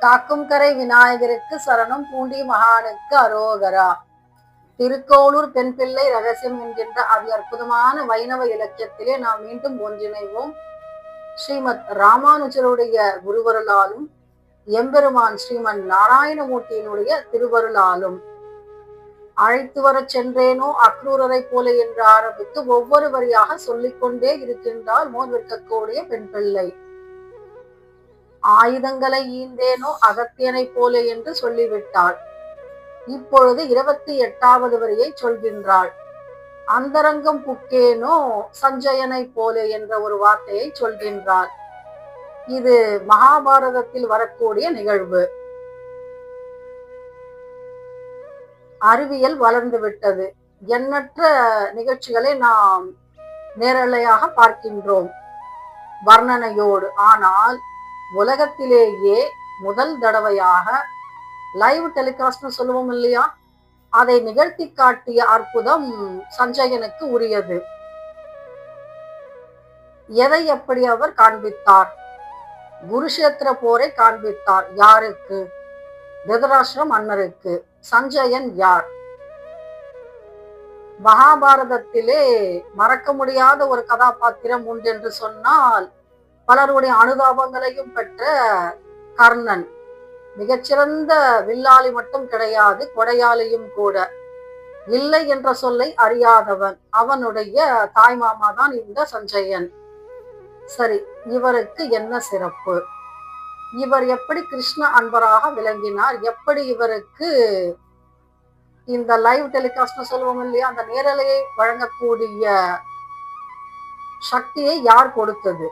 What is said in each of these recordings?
காக்கும் கரை விநாயகருக்கு சரணம், பூண்டி மகானுக்கு அரோகரா. திருக்கோளூர் பெண் பிள்ளை ரகசியம் என்கின்ற அதி அற்புதமான வைணவ இலக்கியத்திலே நாம் மீண்டும் ஒன்றிணைவோம். ஸ்ரீமத் ராமானுஜருடைய குருவருளாலும் எம்பெருமான் ஸ்ரீமன் நாராயணமூர்த்தியினுடைய திருவருளாலும் அழைத்து வரச் சென்றேனோ அக்ரூரரை போல என்று ஆரம்பித்து ஒவ்வொரு வரியாக சொல்லிக்கொண்டே இருக்கின்றார் மோர் விற்கக்கூடிய பெண் பிள்ளை. ஆயுதங்களை ஈந்தேனோ அகத்தியனை போல என்று சொல்லிவிட்டாள். இப்பொழுது 28வது வரியை சொல்கின்றாள். அந்தரங்கம் புக்கேனோ சஞ்சயனை போல என்ற ஒரு வார்த்தையை சொல்கின்றாள். இது மகாபாரதத்தில் வரக்கூடிய நிகழ்வு. அறிவியல் வளர்ந்து விட்டது. எண்ணற்ற நிகழ்ச்சிகளை நாம் நேரலையாக பார்க்கின்றோம் வர்ணனையோடு. ஆனால் உலகத்திலேயே முதல் தடவையாக லைவ் டெலிகாஸ்ட் சொல்லுவோம் இல்லையா, அதை நிகழ்த்தி காட்டிய அற்புதம் சஞ்சயனுக்கு உரியது. எதை எப்படி அவர் காண்பித்தார்? குருஷேத்திர போரை காண்பித்தார். யாருக்கு? திருதராஷ்டிர மன்னருக்கு. சஞ்சயன் யார்? மகாபாரதத்திலே மறக்க முடியாத ஒரு கதாபாத்திரம் உண்டு என்று சொன்னால் பலருடைய அனுதாபங்களையும் பெற்ற கர்ணன். மிகச்சிறந்த வில்லாளி மட்டும் கிடையாது, கொடையாளியும் கூட. இல்லை என்ற சொல்லை அறியாதவன். அவனுடைய தாய்மாமா தான் இந்த சஞ்சயன். சரி, இவருக்கு என்ன சிறப்பு? இவர் எப்படி கிருஷ்ண அன்பராக விளங்கினார்? எப்படி இவருக்கு இந்த லைவ் டெலிகாஸ்ட் சொல்லுவோம் இல்லையா, அந்த நேரலையை வழங்கக்கூடிய சக்தியை யார் கொடுத்தது?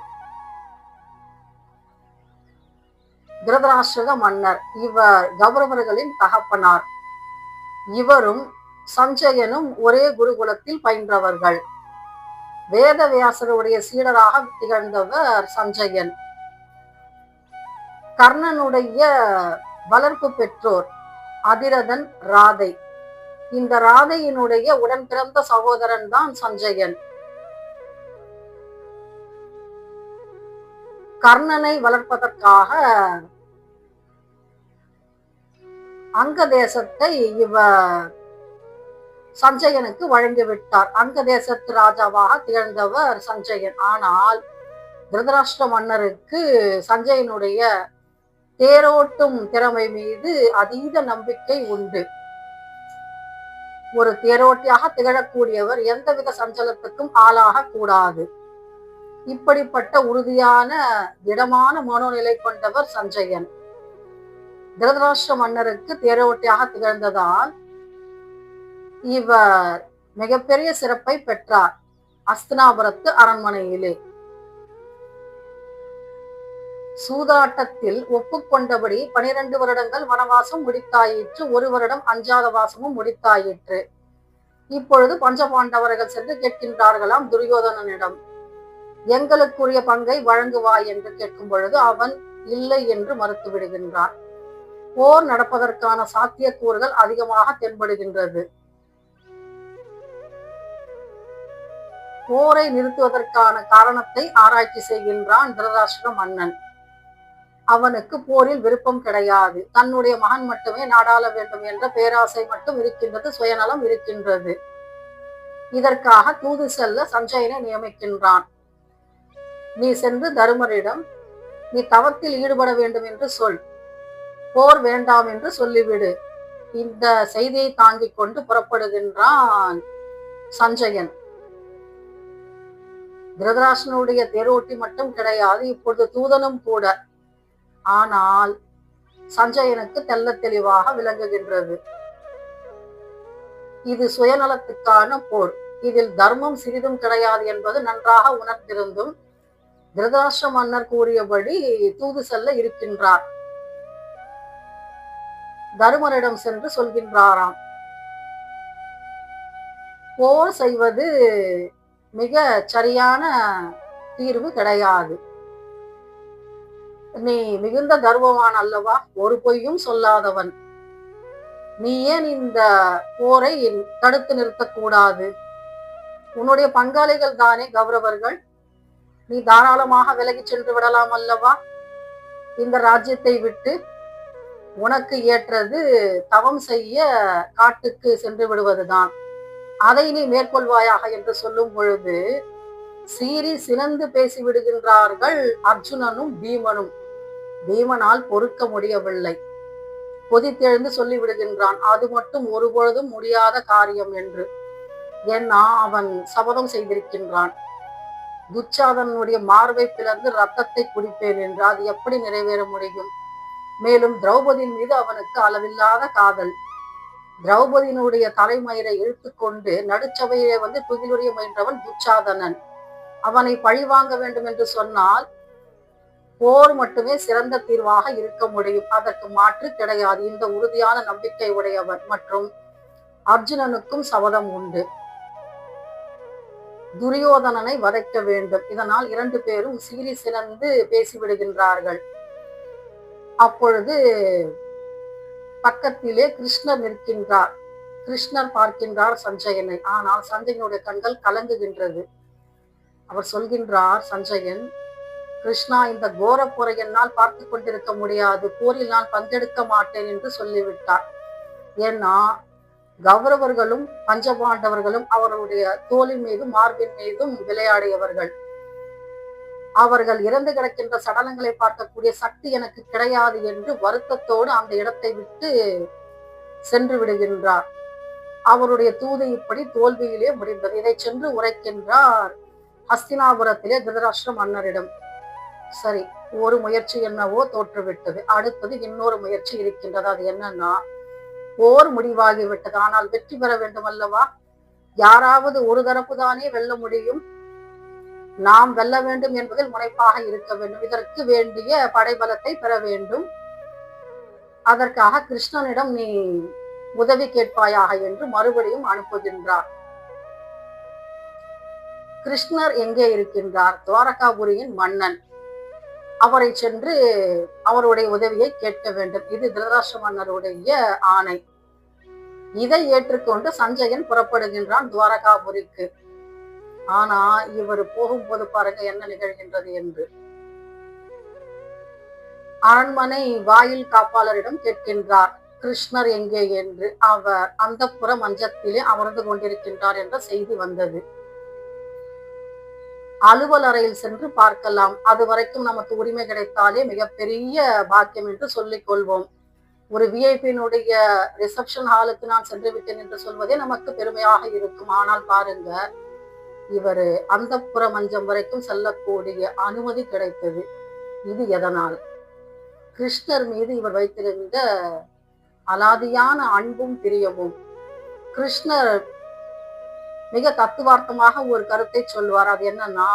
திருதராஷ்டிர மன்னர். இவர் கௌரவர்களின் தகப்பனார். இவரும் சஞ்சயனும் ஒரே குருகுலத்தில் பயின்றவர்கள். வேதவியாசருடைய சீடராக திகழ்ந்தவர் சஞ்சயன். கர்ணனுடைய வளர்ப்பு பெற்றோர் அதிரதன், ராதை. இந்த ராதையினுடைய உடன் பிறந்த சகோதரன் தான் சஞ்சயன். கர்ணனை வளர்ப்பதற்காக அங்க தேசத்தை இவர் சஞ்சயனுக்கு வழங்கிவிட்டார். அங்க தேசத்து ராஜாவாக திகழ்ந்தவர் சஞ்சயன். ஆனால் திருதராஷ்டிர மன்னருக்கு சஞ்சயனுடைய தேரோட்டும் திறமை மீது அதீத நம்பிக்கை உண்டு. ஒரு தேரோட்டியாக திகழக்கூடியவர் எந்தவித சஞ்சலத்துக்கும் ஆளாக கூடாது. இப்படிப்பட்ட உறுதியான திடமான மனோநிலை கொண்டவர் சஞ்சயன். திருதராஷ்டிர மன்னருக்கு தேரோட்டியாக திகழ்ந்ததால் இவர் மிகப்பெரிய சிறப்பை பெற்றார் அஸ்தினாபுரத்து அரண்மனையிலே. சூதாட்டத்தில் ஒப்புக்கொண்டபடி 12 வருடங்கள் வனவாசம் முடித்தாயிற்று. 1 வருடம் அஞ்சாத வாசமும் முடித்தாயிற்று. இப்பொழுது பஞ்சபாண்டவர்கள் சென்று கேட்கின்றார்களாம் துரியோதனனிடம், எங்களுக்குரிய பங்கை வழங்குவாய் என்று கேட்கும் பொழுது அவன் இல்லை என்று மறுத்து விடுகின்றான். போர் நடப்பதற்கான சாத்தியக்கூறுகள் அதிகமாக தென்படுகின்றது. போரை நிறுத்துவதற்கான காரணத்தை ஆராய்ச்சி செய்கின்றான் திருதராஷ்டிர மன்னன். அவனுக்கு போரில் விருப்பம் கிடையாது. தன்னுடைய மகன் மட்டுமே நாடாள வேண்டும் என்ற பேராசை மட்டும் இருக்கின்றது, சுயநலம் இருக்கின்றது. இதற்காக தூது செல்ல சஞ்சயனை நியமிக்கின்றான். நீ சென்று தருமரிடம் நீ தவத்தில் ஈடுபட வேண்டும் என்று சொல், போர் வேண்டாம் என்று சொல்லிவிடு. இந்த செய்தியை தாங்கிக் கொண்டு புறப்படுகின்றான் சஞ்சயன். திருதராஷ்டிரனுடைய தேரோட்டி மட்டும் கிடையாது, இப்பொழுது தூதனும் கூட. ஆனால் சஞ்சயனுக்கு தெல்ல தெளிவாக விளங்குகின்றது, இது சுயநலத்துக்கான போர், இதில் தர்மம் சிறிதும் கிடையாது என்பது நன்றாக உணர்ந்திருந்தும் திருதராஷ்டிர மன்னர் கூறியபடி தூது செல்ல இருக்கின்றார். தருமரிடம் சென்று சொல்கின்றாராம், போர் செய்வது மிக சரியான தீர்வு கிடையாது. நீ மிகுந்த கர்வவான் அல்லவா, ஒரு பொய்யும் சொல்லாதவன். நீ ஏன் இந்த போரை தடுத்து நிறுத்தக்கூடாது? உன்னுடைய பங்காளிகள் தானே கௌரவர்கள், நீ தாராளமாக விலகி சென்று விடலாம் அல்லவா இந்த ராஜ்யத்தை விட்டு. உனக்கு ஏற்றது தவம் செய்ய காட்டுக்கு சென்று விடுவதுதான், அதை நீ மேற்கொள்வாயாக என்று சொல்லும் பொழுது சீறி சினந்து பேசி விடுகின்றார்கள் அர்ஜுனனும் பீமனும். பீமனால் பொறுக்க முடியவில்லை. கொதித்தெழுந்து சொல்லி விடுகின்றான், அது மட்டும் ஒருபொழுதும் முடியாத காரியம் என்று. ஏன்னா அவன் சபதம் செய்திருக்கின்றான், துச்சாதனுடைய மார்பை பிளந்து ரத்தத்தை குடிப்பேன் என்று. அது எப்படி நிறைவேற முடியும்? மேலும் திரௌபதியின் மீது அவனுக்கு அளவில்லாத காதல். திரௌபதியினுடைய தலைமயிரை இழுத்து கொண்டு நடுச்சபையிலே வந்து துகிலுடைய முயன்றவன் துச்சாதனன். அவனை பழி வாங்க வேண்டும் என்று சொன்னால் போர் மட்டுமே சிறந்த தீர்வாக இருக்க முடியும், அதற்கு மாற்று கிடையாது. இந்த உறுதியான நம்பிக்கை உடையவன். மற்றும் அர்ஜுனனுக்கும் சபதம் உண்டு, துரியோதனனை வதைக்க வேண்டும். இதனால் இரண்டு பேரும் சீறி சிறந்து பேசிவிடுகின்றார்கள். அப்பொழுது பக்கத்திலே கிருஷ்ணர் நிற்கின்றார். கிருஷ்ணர் பார்க்கின்றார் சஞ்சயனை. ஆனால் சஞ்சயனுடைய கண்கள் கலங்குகின்றது. அவர் சொல்கின்றார், சஞ்சயன், கிருஷ்ணா, இந்த கோர போரை என்னால் பார்த்து கொண்டிருக்க முடியாது, போரில் நான் பங்கெடுக்க மாட்டேன் என்று சொல்லிவிட்டார். ஏன்னா கௌரவர்களும் பஞ்சபாண்டவர்களும் அவருடைய தோளின் மீதும் மார்பின் மீதும் விளையாடியவர்கள். அவர்கள் இறந்து கிடக்கின்ற சடலங்களை பார்க்கக்கூடிய சக்தி எனக்கு கிடையாது என்று வருத்தத்தோடு அந்த இடத்தை விட்டு சென்று விடுகின்றார். அவருடைய தூது இப்படி தோல்வியிலே முடிந்தது. இதை சென்று உரைக்கின்றார் ஹஸ்தினாபுரத்திலே திருதராஷ்டிர மன்னரிடம். சரி, ஒரு முயற்சி என்னவோ தோற்றுவிட்டது. அடுத்தது இன்னொரு முயற்சி இருக்கின்றது. அது என்னன்னா, போர் முடிவாகிவிட்டது, ஆனால் வெற்றி பெற வேண்டும் அல்லவா? யாராவது ஒரு தரப்பு தானே வெல்ல முடியும். நாம் வெல்ல வேண்டும் என்பதில் முனைப்பாக இருக்க வேண்டும். இதற்கு வேண்டிய படைபலத்தை பெற வேண்டும். அதற்காக கிருஷ்ணனிடம் நீ உதவி கேட்பாயாக என்று மறுபடியும் அனுப்புகின்றார். கிருஷ்ணர் எங்கே இருக்கின்றார்? துவாரகாபுரியின் மன்னன். அவரை சென்று அவருடைய உதவியை கேட்க வேண்டும். இது திருதராஷ்டிர மன்னருடைய ஆணை. இதை ஏற்றுக்கொண்டு சஞ்சயன் புறப்படுகின்றான் துவாரகாபுரிக்கு. ஆனா இவர் போகும்போது பாருங்க என்ன நிகழ்கின்றது என்று. அரண்மனை வாயில் காப்பாளரிடம் கேட்கின்றார், கிருஷ்ணர் எங்கே என்று. அவர் அந்தப்புற மஞ்சத்திலே அமர்ந்து கொண்டிருக்கின்றார் என்ற செய்தி வந்தது. அலுவல் அறையில் சென்று பார்க்கலாம், அது வரைக்கும் நமக்கு உரிமை கிடைத்தாலே மிகப்பெரிய பாக்கியம் என்று சொல்லிக் கொள்வோம். ஒரு விஐபியினுடைய ரிசப்ஷன் ஹாலுக்கு நான் சென்று விட்டேன் என்று சொல்வதே நமக்கு பெருமையாக இருக்கும். ஆனால் பாருங்க, இவரு அந்தப்புற மஞ்சம் வரைக்கும் செல்லக்கூடிய அனுமதி கிடைத்தது. இது எதனால்? கிருஷ்ணர் மீது இவர் வைத்திருந்த அலாதியான அன்பும் பிரியமும். கிருஷ்ணர் மிக தத்துவார்த்தமாக ஒரு கருத்தை சொல்வார். அது என்னன்னா,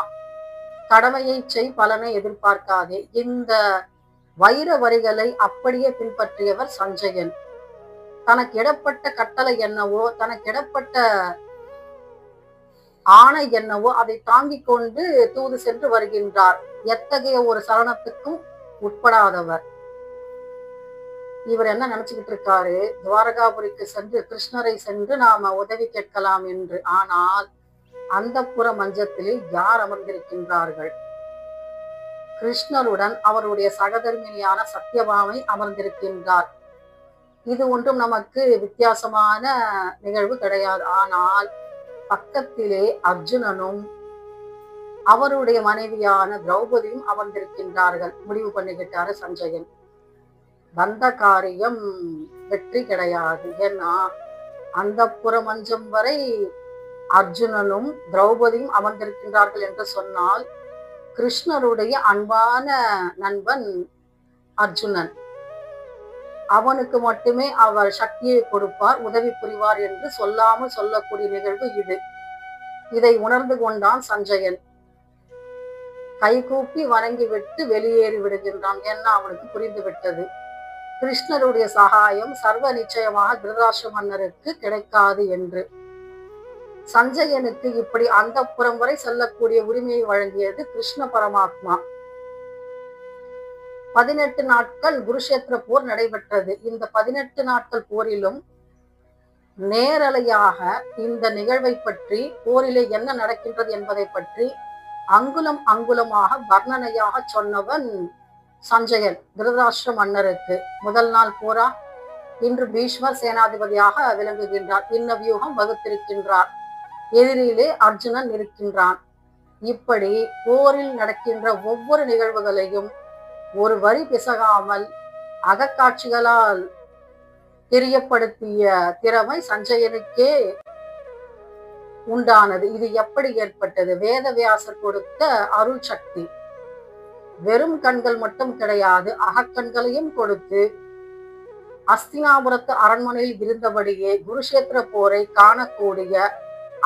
கடமையை செய், பலனை எதிர்பார்க்காதே. இந்த வைர வரிகளை அப்படியே பின்பற்றியவர் சஞ்சயன். தனக்கு இடப்பட்ட கட்டளை என்னவோ, தனக்கு இடப்பட்ட ஆணை என்னவோ அதை தாங்கிக் கொண்டு தூது சென்று வருகின்றார். எத்தகைய ஒரு சலனத்துக்கும் உட்படாதவர். இவர் என்ன நினைச்சுக்கிட்டு இருக்காரு, துவாரகாபுரிக்கு சென்று கிருஷ்ணரை சென்று நாம உதவி கேட்கலாம் என்று. ஆனால் அந்தப்புற மஞ்சத்திலே யார் அமர்ந்திருக்கின்றார்கள்? கிருஷ்ணருடன் அவருடைய சகதர்மினியான சத்யபாமை அமர்ந்திருக்கின்றார். இது ஒன்றும் நமக்கு வித்தியாசமான நிகழ்வு கிடையாது. ஆனால் பக்கத்திலே அர்ஜுனனும் அவருடைய மனைவியான திரௌபதியும் அமர்ந்திருக்கின்றார்கள். முடிவு பண்ணிக்கிட்டாரு சஞ்சயன், வந்த காரியம் வெற்றி கிடையாது. ஏன்னா அந்தப்புற மஞ்சம் வரை அர்ஜுனனும் திரௌபதியும் அமர்ந்திருக்கின்றார்கள் என்று சொன்னால், கிருஷ்ணருடைய அன்பான நண்பன் அர்ஜுனன், அவனுக்கு மட்டுமே அவர் சக்தியை கொடுப்பார், உதவி புரிவார் என்று சொல்லாமல் சொல்லக்கூடிய நிகழ்வு இது. இதை உணர்ந்து கொண்டான் சஞ்சயன். கைகூப்பி வணங்கிவிட்டு வெளியேறி விடுகின்றான். ஏன்னா அவனுக்கு புரிந்து விட்டது, கிருஷ்ணருடைய சகாயம் சர்வ நிச்சயமாக திருதராஷ்டிர மன்னருக்கு கிடைக்காது என்று. சஞ்சயனுக்கு இப்படி அந்தப்புறம் வரை செல்லக்கூடிய உரிமையை வழங்கியது கிருஷ்ண பரமாத்மா. 18 நாட்கள் குருஷேத்திர போர் நடைபெற்றது. இந்த 18 நாட்கள் போரிலும் நேரலையாக இந்த நிகழ்வை பற்றி, போரிலே என்ன நடக்கின்றது என்பதை பற்றி அங்குலம் அங்குலமாக வர்ணனையாக சொன்னவன் சஞ்சயன் திருதராஷ்டிர மன்னருக்கு முதல் நாள் போரா. இன்று பீஷ்மர் சேனாதிபதியாக விளங்குகின்றார். இன்ன வியூகம் வகுத்திருக்கின்றார். எதிரிலே அர்ஜுனன் இருக்கின்றான். இப்படி போரில் நடக்கின்ற ஒவ்வொரு நிகழ்வுகளையும் ஒரு வரி பிசகாமல் அகக்காட்சிகளால் தெரியப்படுத்திய திறமை சஞ்சயனுக்கே உண்டானது. இது எப்படி ஏற்பட்டது? வேதவியாசர் கொடுத்த அருள் சக்தி. வெறும் கண்கள் மட்டும் கிடையாது, அகக்கண்களையும் கொடுத்து அஸ்தினாபுரத்து அரண்மனையில் இருந்தபடியே குருஷேத்திர போரை காணக்கூடிய,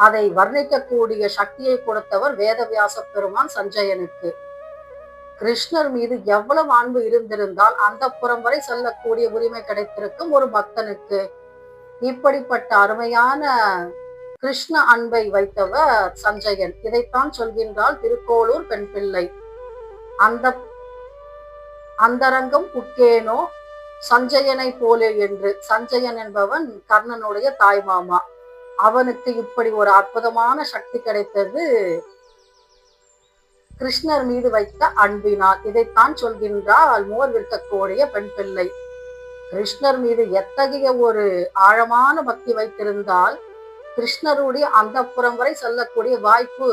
அதை வர்ணிக்கக்கூடிய சக்தியை கொடுத்தவர் வேதவியாச பெருமான் சஞ்சயனுக்கு. கிருஷ்ணர் மீது எவ்வளவு அன்பு இருந்திருந்தால் அந்த புறம் வரை செல்லக்கூடிய உரிமை கிடைத்திருக்கும் ஒரு பக்தனுக்கு. இப்படிப்பட்ட அருமையான கிருஷ்ண அன்பை வைத்தவர் சஞ்சயன். இதைத்தான் சொல்கின்றால் திருக்கோளூர் பெண் பிள்ளை. அந்த அந்தரங்கம் புக்கேனோ சஞ்சயனை போலே என்று. சஞ்சயன் என்பவன் கர்ணனுடைய தாய்மாமா. அவனுக்கு இப்படி ஒரு அற்புதமான சக்தி கிடைத்தது கிருஷ்ணர் மீது வைத்த அன்பினால். இதைத்தான் சொல்கின்றால் மோர் விற்கக்கூடிய பெண் பிள்ளை. கிருஷ்ணர் மீது எத்தகைய ஒரு ஆழமான பக்தி வைத்திருந்தால் கிருஷ்ணருடைய அந்த புறம் வரை செல்லக்கூடிய வாய்ப்பு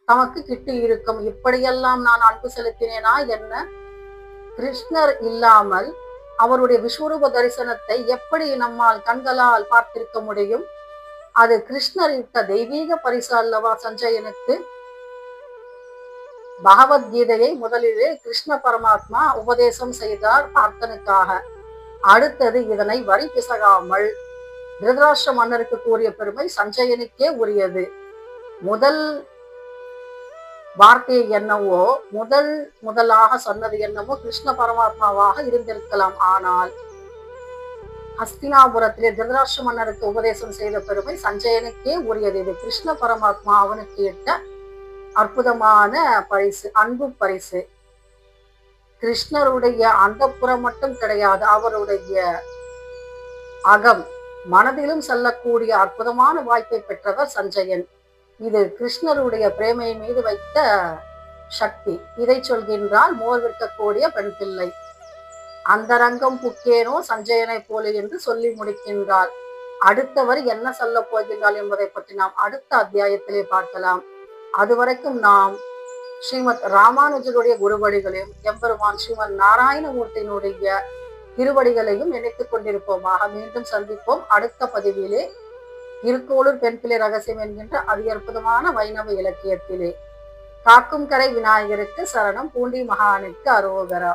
தமக்கு கிட்டி இருக்கும். இப்படியெல்லாம் நான் அன்பு செலுத்தினேனா என்ன? கிருஷ்ணர் இல்லாமல் அவருடைய விஸ்வரூப தரிசனத்தை எப்படி நம்மால் கண்களால் பார்த்திருக்க முடியும்? அது கிருஷ்ணர் இட்ட தெய்வீக பரிசு அல்லவா சஞ்சயனுக்கு. பகவத்கீதையை முதலிலே கிருஷ்ண பரமாத்மா உபதேசம் செய்தார் பார்த்தனுக்காக. அடுத்தது இதனை வரி பிசகாமல் திருதராஷ்டிர மன்னருக்கு கூறிய பெருமை சஞ்சயனுக்கே உரியது. முதல் வார்த்தையை என்னவோ, முதலாக சொன்னது என்னவோ கிருஷ்ண பரமாத்மாவாக இருந்திருக்கலாம். ஆனால் ஹஸ்தினாபுரத்திலே திருதராஷ்டிர மன்னருக்கு உபதேசம் செய்த பெருமை சஞ்சயனுக்கே உரியது. இது கிருஷ்ண பரமாத்மா அவனுக்கு இட்ட அற்புதமான பரிசு, அன்பு பரிசு. கிருஷ்ணருடைய அந்த புறம் மட்டும் கிடையாது, அவருடைய அகம் மனதிலும் செல்லக்கூடிய அற்புதமான வாய்ப்பை பெற்றவர் சஞ்சயன். இது கிருஷ்ணருடைய பிரேமை மீது வைத்த சக்தி. இதை சொல்கின்றால் மோர் விற்கக்கூடிய பெண் பிள்ளை. அந்தரங்கம் புக்கேனோ சஞ்சயனை போல என்று சொல்லி முடிக்கின்றார். அடுத்தவர் என்ன சொல்ல போகின்றார் என்பதை பற்றி நாம் அடுத்த அத்தியாயத்திலே பார்க்கலாம். அதுவரைக்கும் நாம் ஸ்ரீமத் ராமானுஜருடைய குருவடிகளையும் எம்பெருமான் ஸ்ரீமத் நாராயணமூர்த்தியினுடைய திருவடிகளையும் நினைத்துக் கொண்டிருப்போமாக. மீண்டும் சந்திப்போம் அடுத்த பதிவிலே. திருக்கோளூர் பெண் பிள்ளை ரகசியம் என்கின்ற அதி அற்புதமான வைணவ இலக்கியத்திலே. காக்கும் கரை விநாயகருக்கு சரணம், பூண்டி மகானுக்கு அரோகரா.